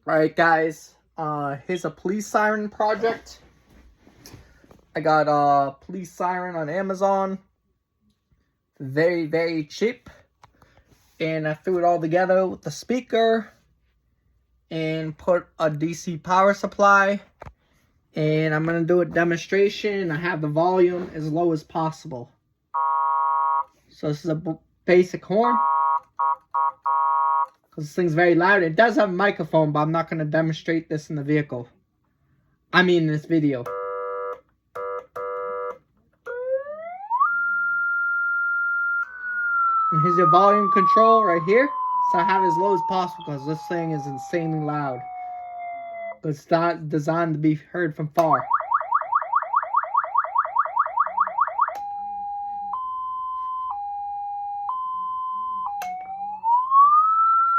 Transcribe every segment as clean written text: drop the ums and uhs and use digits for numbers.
Alright guys, here's a police siren project. I got a police siren on Amazon. Very cheap. And I threw it all together with the speaker and put a DC power supply. And I'm going to do a demonstration. I have the volume as low as possible. So this is a basic horn. Because this thing's very loud. It does have a microphone, but I'm not going to demonstrate this in the vehicle. I mean in this video. And here's your volume control right here. So I have it as low as possible because this thing is insanely loud. But it's not designed to be heard from far.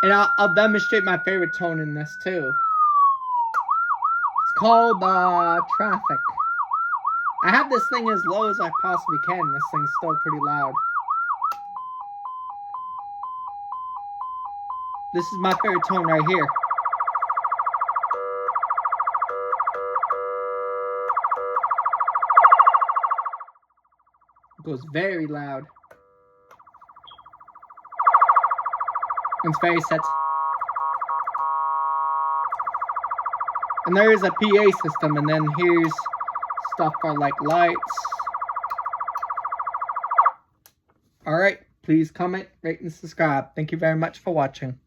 And I'll demonstrate my favorite tone in this too. It's called Traffic. I have this thing as low as I possibly can. This thing's still pretty loud. This is my favorite tone right here. It goes very loud. It's very set. And there is a PA system, and then here's stuff for like lights. Alright, please comment, rate, and subscribe. Thank you very much for watching.